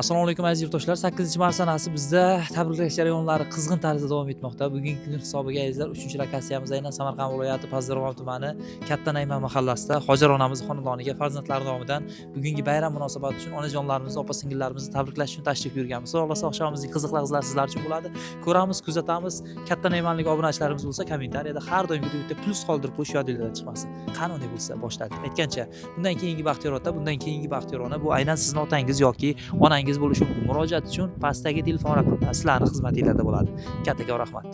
Assalomu alaykum aziz yurtdoshlar. 8-mart sanasi bizda tabriklash jarayonlari qizg'in tarzda davom etmoqda. Bugungi kun hisobiga azizlar 3-lokatsiyamiz aynan Samarqand viloyati Pazdarg'om tumani Katta Nayman mahallasida Hojar onamiz xonadoniga farzandlari nomidan bugungi bayram munosabati uchun onajonlarimizni, opa-singillarimizni tabriklash uchun tashrif buyurganmiz. Xudo xohlasa oqshomimizning qiziq lahzalari sizlar uchun bo'ladi. Ko'ramiz, kuzatamiz. Katta Naymanlik obunachilarimiz bo'lsa kommentariyada har doimgidek bitta plus qoldirib qo'yish yodingizdan chiqmasin. Qani unday bo'lsa boshladik. Aytgancha, bundan keyingi baxtiyor ota, bundan keyingi baxtiyor ona bu aynan sizning otangiz yoki onangiz bo'lishi mumkin. Murojaat uchun pastdagi telefon raqamida sizlarning xizmatingizda bo'ladi. Kattaga rahmat.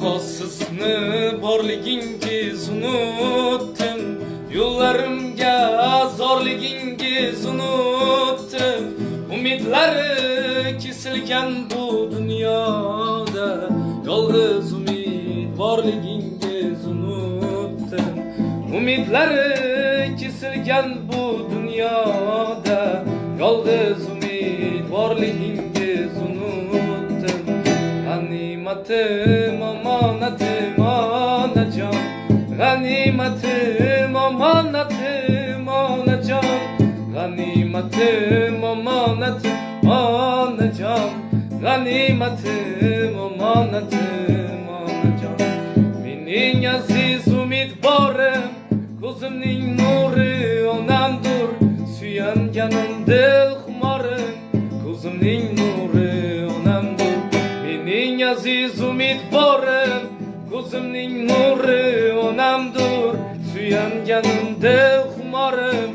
Vafosizmi borligingiz unutdim, yo'llarimga zorligingiz unutdim. Umidlari kesilgan bu dunyoda, yolg'iz umid borligingiz unutdim. Umidlari kesilgan bu dunyoda, yolg'iz umid borligingiz unutdim. Ganimatim omonatim onajon, ganimatim omonatim onajon, ganimatim omonatim onajon, ganimatim omonatim onajon. Mening aziz umidvorim, ko'zimning nuri onamdur, suyanganim dil xumorim, ko'zimning nuri onamdur. Mening aziz umidvorim, ko'zimning nuri onamdur, suyanganim dil xumorim,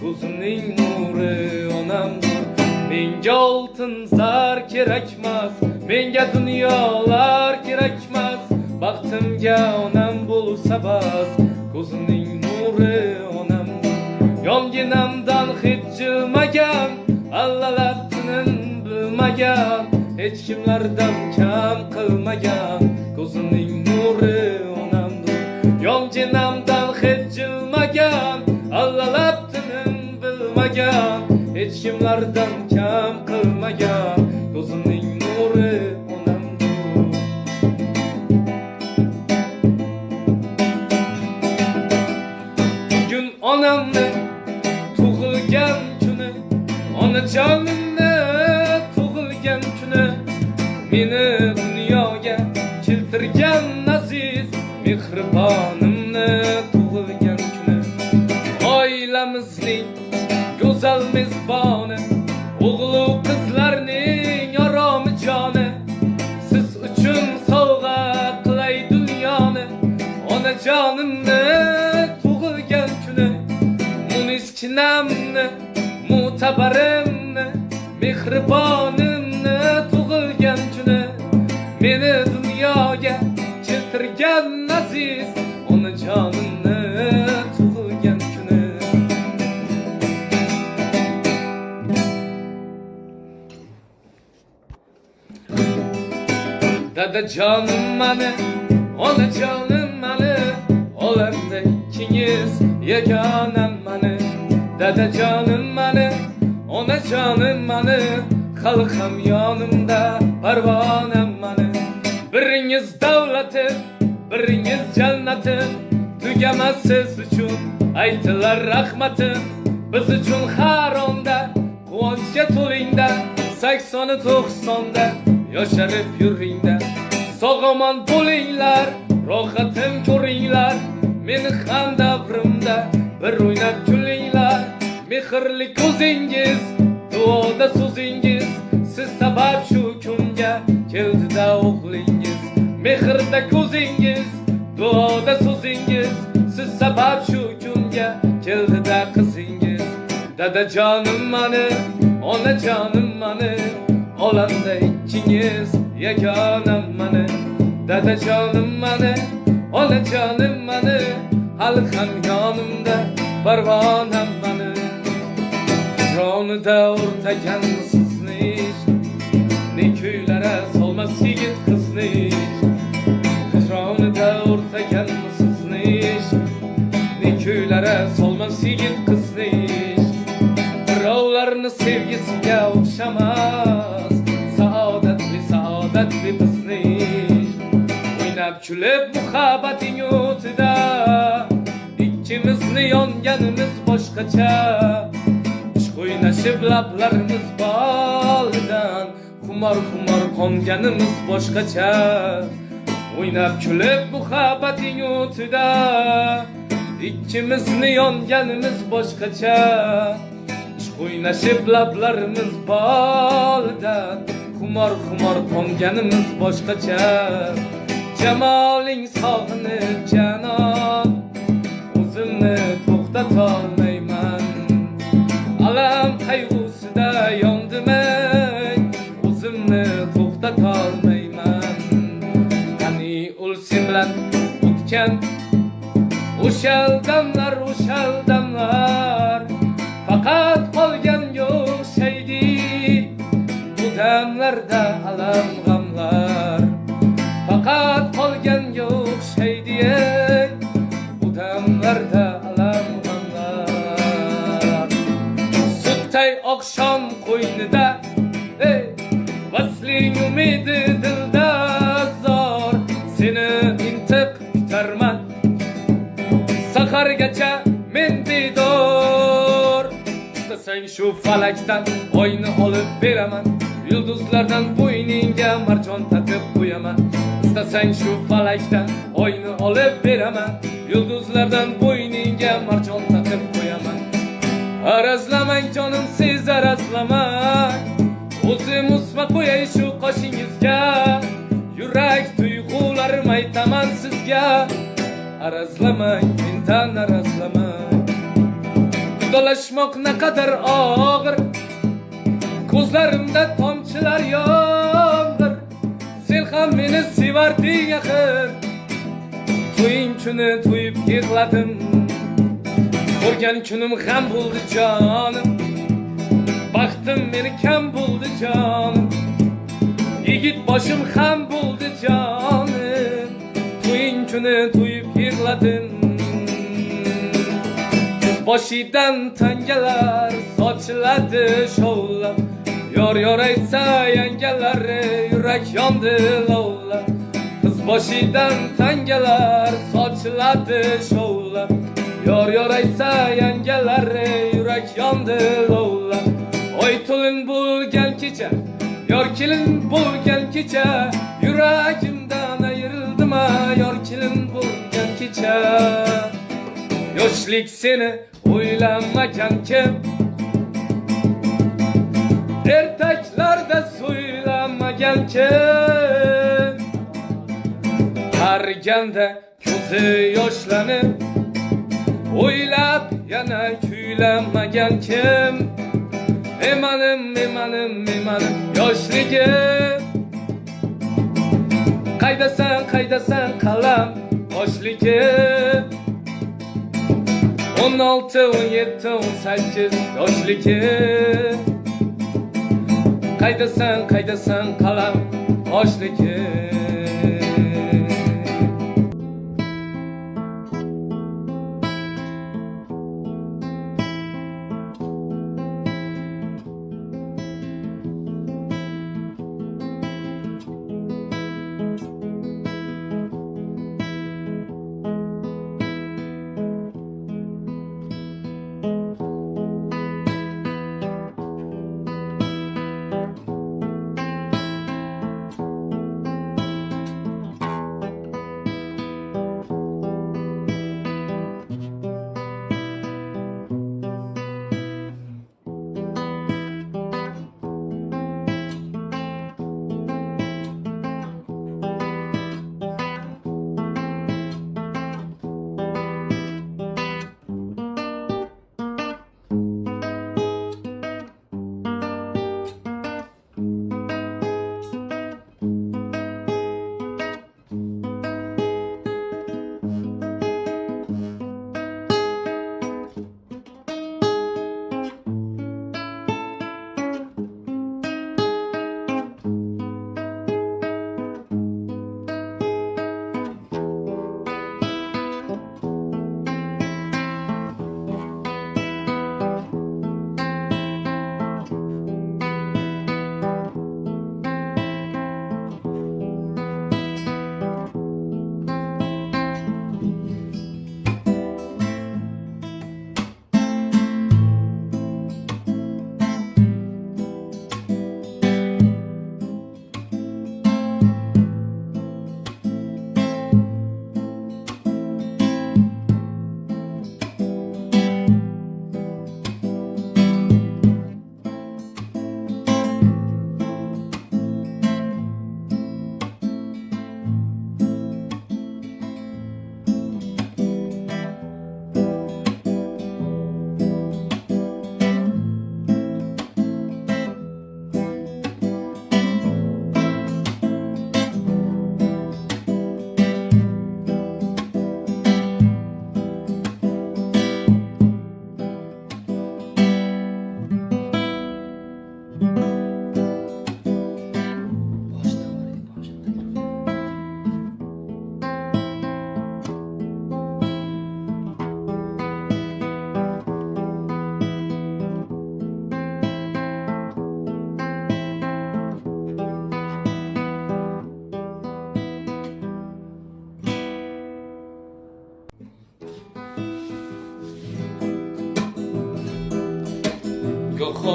ko'zimning nuri onamdur. Menga oltin zar kerakmas, menga dunyolar kerakmas, baxtimga onam bo'lsa bas, ko'zimning nuri onamdur. Yonginamdan hech jilmagan, allalabtinin bilmagan, hech kimlardan kam qilmagan, ko'zimning nuri onamdur. Yonginamdan hech jilmagan, allalabtinin bilmagan, hech kimlardan kam qilmagan, ko'zimning nuri onamdur. Bugun onamni tug'ilgan kuni, onajonimni tug'ilgan kuni, meni dunyoga keltirgan aziz mehribonimni tug'ilgan kuni. Oilamizning go'zal mezboni, o'g'lu qizlarning aromi joni, siz uchun sovg'a qilay dunyoni. Onajonimni tug'ilgan kuni, muniskinamni, mo'tabarimni, mehribonimni tug'ilgan kuni, meni dunyoga keltirgan aziz onajonimni tug'ilgan kuni. Dadajonim mani, onajonim mani, olamda ikkingiz yagonam mani. Dadajonim mani, onajonim mani, xalqim yonimda parvonam mani. Biringiz davlatim, biringiz jannatim, tugamas siz uchun aytilar rahmatim. Biz uchun har onda quvonchga to'lingda, 80-90da yosharib yuringda. Sog'omon bo'linglar, rohatim ko'ringlar, meni ham davrimda bir o'ynab kulinglar. Mehrli ko'zingiz, duoda so'zingiz, siz sabab shu kunga keldi-da o'g'lingiz. Mehrda ko'zingiz, duoda so'zingiz, siz sabab shu kunga keldi-da qizingiz. Dadajonim mani, onajonim mani, olamda ikkingiz yagonam mani. Dadajonim mani, onajonim mani, hali ham yonimda parvonam mani. Hijronida o'rtaganmisiz nish, ne kuylara solmas yigit qizni. Hijronida o'rtaganmisiz nish, ne kuylara solmas yigit qizni. Birovlarni sevgisiga o'xshamas, saodatli bizni. O'ynab kulib muhabbating o'tida, ikkimizni yonganimiz boshqacha. Ishq o'ynashib lablarimiz bolidan, xumor qonganimiz boshqacha. O'ynab kulib muhabbating o'tida, ikkimizni yonganimiz boshqacha. Ishq o'ynashib lablarimiz bolidan, xumor qonganimiz boshqacha. Jamoling sog'inib janon, o'zimni to'xtatolmayman. Alam qayg'usida yondim, o'zimni to'xtatolmayman. Qani o'shal damlar faqat qolgan yo'q shaydi bu damlarda alam g'amlar faqat qolgan yo'q shaydi bu damlarda alam g'amlar sutday oqshom qo'ynida vasling umidi dilda zor seni intiq kutarman sahargacha men didor istasang shu falakdan oyni olib beraman yulduzlardan bo'yningga marjon taqib qo'yaman istasang shu falakdan oyni olib beraman yulduzlardan bo'yningga marjon taqib qo'yaman arazlamang jonim siz arazlamang o'zim usma qo'yay shu qoshingizga yurak tuyg'ularim aytaman sizga arazlamang mendan arazlamang qudalashmoq naqadar og'ir ko'zlarimda tomchilar yomg'ir sen ham meni sevarding axir to'ying kuni to'yib yig'ladim ko'rgan kunim g'am bo'ldi jonim baxtim meni kam bo'ldi jonim yigit boshim ham bo'ldi jonim to'ying kuni to'yib yig'ladim boshidan tangalar sochiladi shovlab yor aytsa yangalari yurak yondi lovlab qiz boshidan tangalar sochiladi shovlab yor aytsa yangalari yurak yondi lovlab oy to'lin bo'lgan kecha yor kelin bo'lgan kecha yuragimdan ayrildim yor kelin bo'lgan kecha yoshlik seni o'ylamagan kim ertaklarda so'ylamagan kim qariganda ko'zi yoshlanib o'ylab yana kuylamagan kim emanim yoshligim qaydasan qalam yoshligim 16, 17, 18 yoshligim qaydasan qalam yoshligim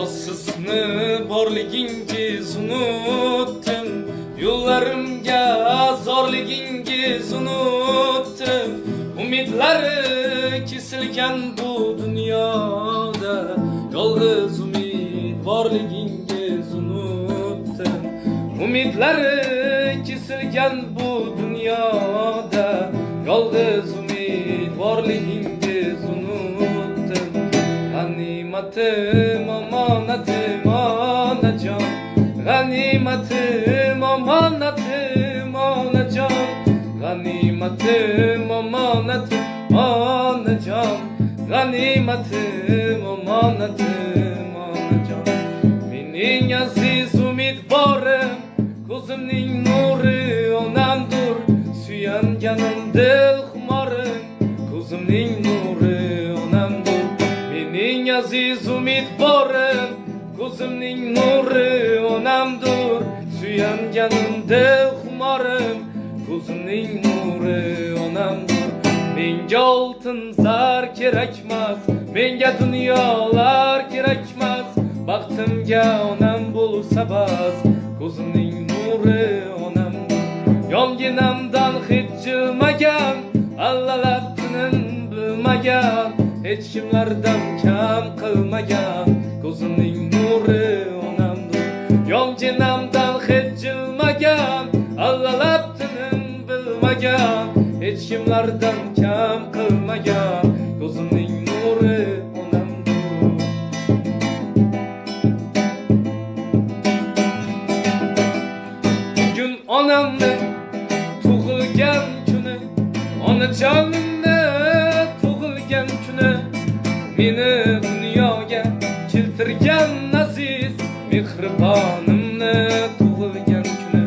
sizni borligingiz unutdim, yo'llarimga zorligingiz unutdim. Umidlari kesilgan bu dunyoda yolg'iz umid borligingiz unutdim. Umidlari kesilgan bu dunyoda yolg'iz umid borligingiz unutdim. G'animatim omonatim onajon, g'animatim omonatim onajon, g'animatim omonatim onajon, g'animatim omonatim onajon. Mening aziz umidvorim, ko'zimning nuri onamdur, suyanganim dil xumorim, ko'zimning nuri onamdur. Mening aziz umidvorim, ko'zimning nuri onamdur, suyanganim dil xumorim, ko'zimning nuri onamdur. Menga oltin zar kerakmas, menga dunyolar kerakmas, baxtimga onam bo'lsa bas, ko'zimning nuri onamdur. Yonginamdan hech jilmagan, allalabtinin bilmagan, hech kimlardan kam qilmagan, ko'zimning nuri onamdur. Yonginamdan hech jilmagan, allalabtinin bilmagan, hech kimlardan kam qilmagan, ko'zimning nuri onamdur. Bugun onamni tug'ilgan kuni, onajonimni tug'ilgan kuni, meni dunyoga keltirgan aziz mehribonimni tug'ilgan kuni.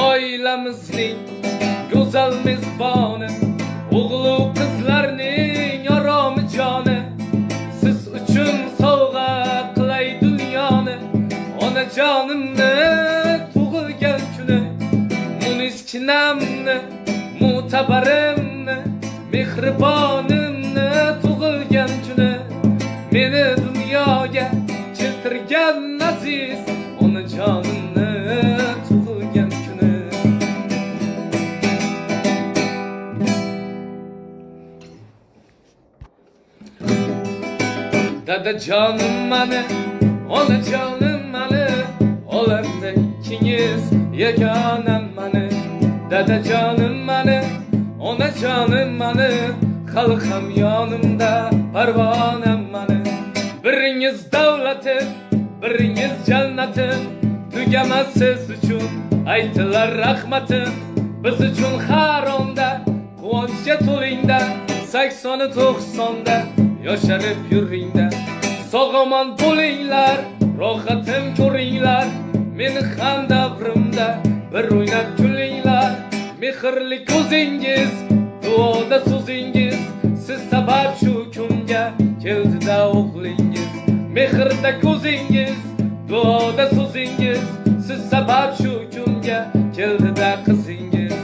Oilamizning go'zal mezboni, o'g'lu qizlarning aromi joni, siz uchun sovg'a qilay dunyoni. Onajonimni tug'ilgan kuni, muniskinamni, mo'tabarimni, mehribonimni tug'ilgan kuni, meni dunyoga keltirgan aziz onajonimni tug'ilgan kuni. Dadajonim mani, onajonim mani, olamda ikkingiz yagonam mani. Dadajonim mani, onajonim mani, hali ham yonimda parvonam mani. Biringiz davlatim, biringiz jannatim, tugamas siz uchun aytilar rahmatim. Biz uchun har onda quvonchga to'lingda, 80-90da yosharib yuringda. Sog'omon bo'linglar, rohatim ko'ringlar, meni ham davrimda bir o'ynab kulinglar. Mehrli ko'zingiz, duoda so'zingiz, siz sabab shu kunga keldi-da o'g'lingiz. Mehrda ko'zingiz, duoda so'zingiz, siz sabab shu kunga keldi-da qizingiz.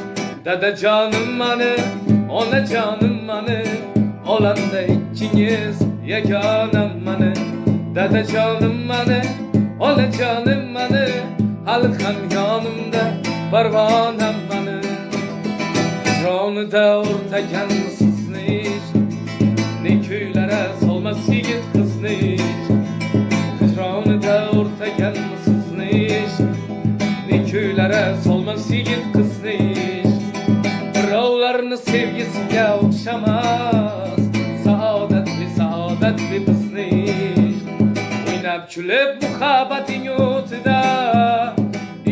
Dadajonim mani, onajonim mani, olamda ikkingiz yagonam mani. Dadajonim mani, onajonim mani, hali ham yonimda parvonam mani. Hijronida o'rtagan sizni, ne kuylara solmas yigit qizni. Hijronida o'rtagan sizni, ne kuylara solmas yigit qizni. Birovlarni sevgisiga o'xshamas, saodatli bizni. O'ynab kulib muhabbating o'tida,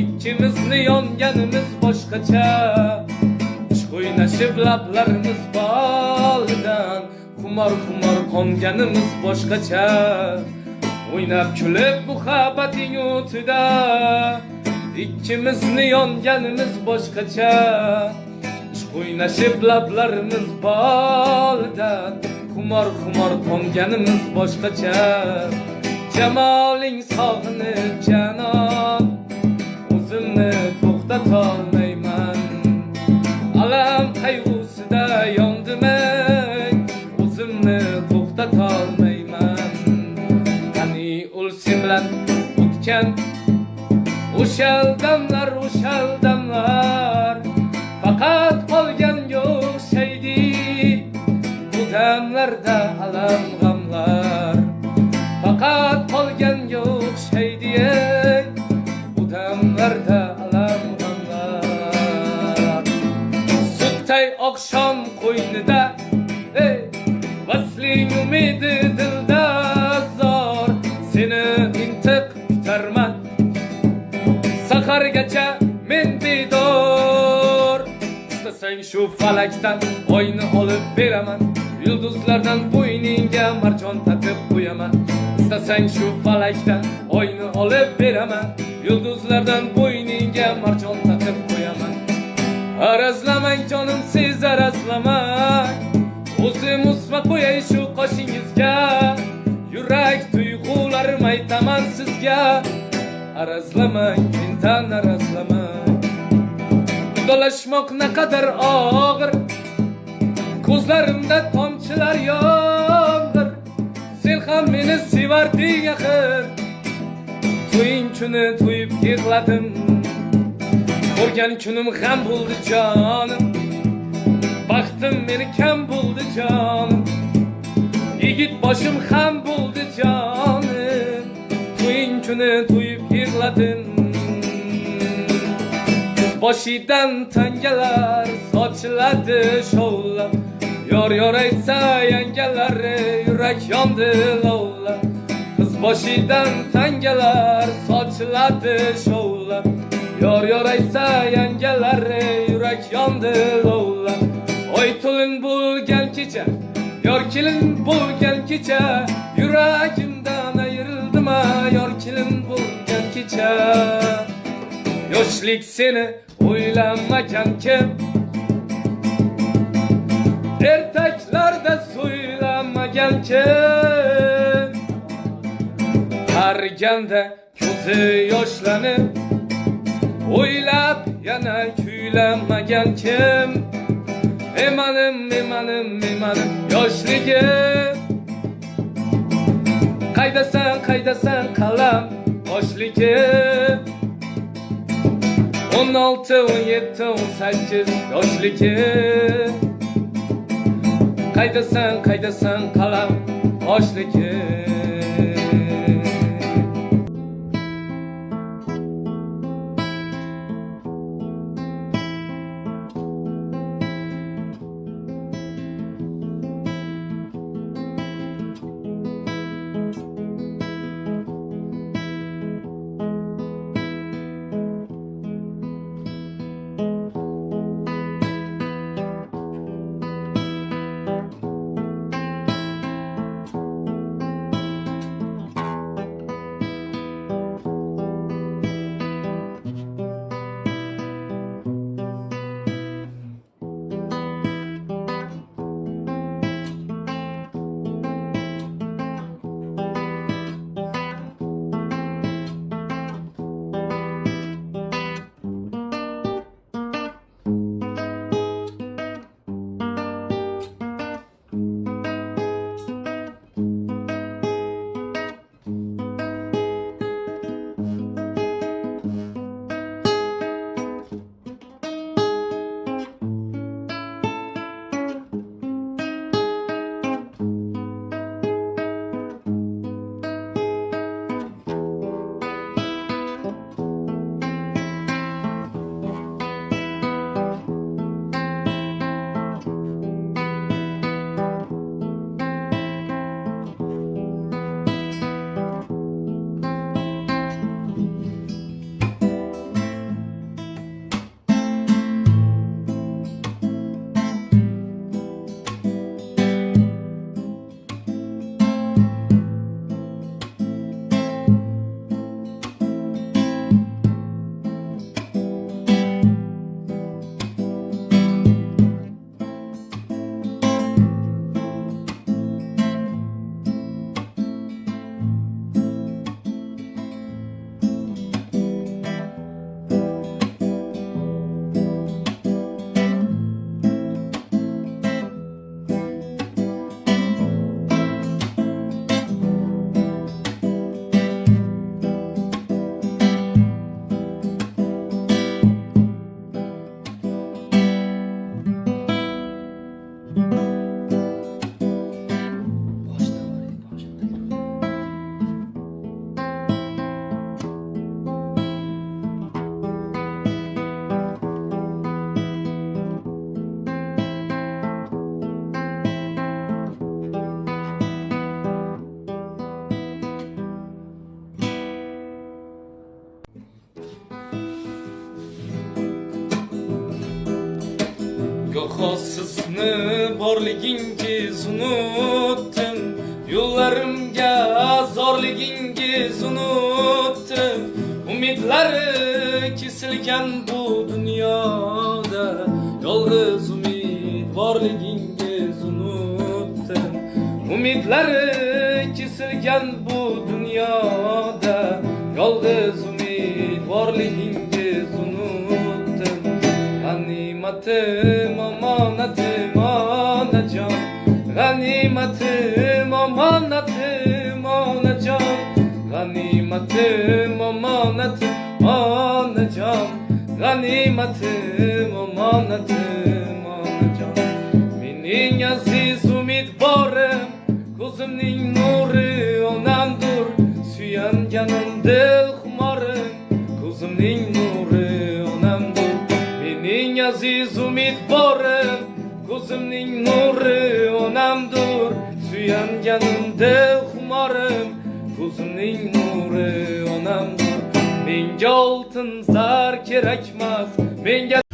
ikkimizni yonganimiz boshqacha. O'ynashib lablarimiz bolidan, xumor qonganimiz boshqacha. O'ynab kulib muhabbating o'tida, ikkimizni yonganimiz boshqacha. O'ynashib lablarimiz bolidan, xumor qonganimiz boshqacha. Jamoling sog'inib janon, o'zimni to'xtatolmayman. Alam qayg'usida yondim, o'zimni to'xtatolmayman. Qani damlarda alam g'amlar faqat qolganga o'xshaydi ey bu damlarda alam g'amlar sutday oqshom qo'ynida ey vasling umidi dilda zor seni intiq kutarman sahargacha men bedor istasang shu falakdan oyni olib beraman yulduzlardan bo'yningga marjon tatib qo'yaman istasang shu falakdan oyni olib beraman yulduzlardan bo'yningga marjon tatib qo'yaman arazlamang jonim siz arazlamang o'zim usma qo'yay shu qoshingizga yurak tuyg'ularim aytaman sizga arazlamang mendan arazlamang Dolaşmak ne kadar ağır Ko'zlarimda tomchilar yomg'ir Sen ham meni sevarding axir To'ying kuni to'yib yig'ladim Ko'rgan kunim g'am bo'ldi jonim Baxtim meni kam bo'ldi jonim Yigit boshim ham bo'ldi jonim To'ying kuni to'yib yig'ladim Boshidan tangalar sochiladi shovlab Yor aytsa yangalari yurak yondi lovlab Qiz boshidan tangalar sochiladi shovlab Yor aytsa yangalari yurak yondi lovlab Oy to'lin bo'lgan kecha yor kelin bo'lgan kecha Yuragimdan ayrildim yor kelin bo'lgan kecha Yoshlik seni o'ylamagan kim Ertaklarda so'ylamagan kim Qariganda ko'zi yoshlanib O'ylab yana kuylamagan kim Emanim yoshligim Qaydasan qalam yoshligim 16, 17, 18 yoshligim Qaydasan qalam yoshligim sizni borligingiz unutdim, yo'llarimga zorligingiz unutdim. Umidlari kesilgan bu dunyoda, yolg'iz umid borligingiz unutdim. Umidlari kesilgan bu dunyoda, yolg'iz umid borligingiz unutdim. G'animatim omonatim onajon, g'animatim omonatim onajon, g'animatim omonatim onajon, g'animatim omonatim onajon. Mening aziz umidvorim, ko'zimning nuri onamdur, suyanganim dil xumorim, ko'zimning nuri onamdur. Mening aziz umidvorim, ko'zimning nuri onamdur, suyanganim dil xumorim, ko'zimning nuri onamdur. Menga oltin zar kerakmas, menga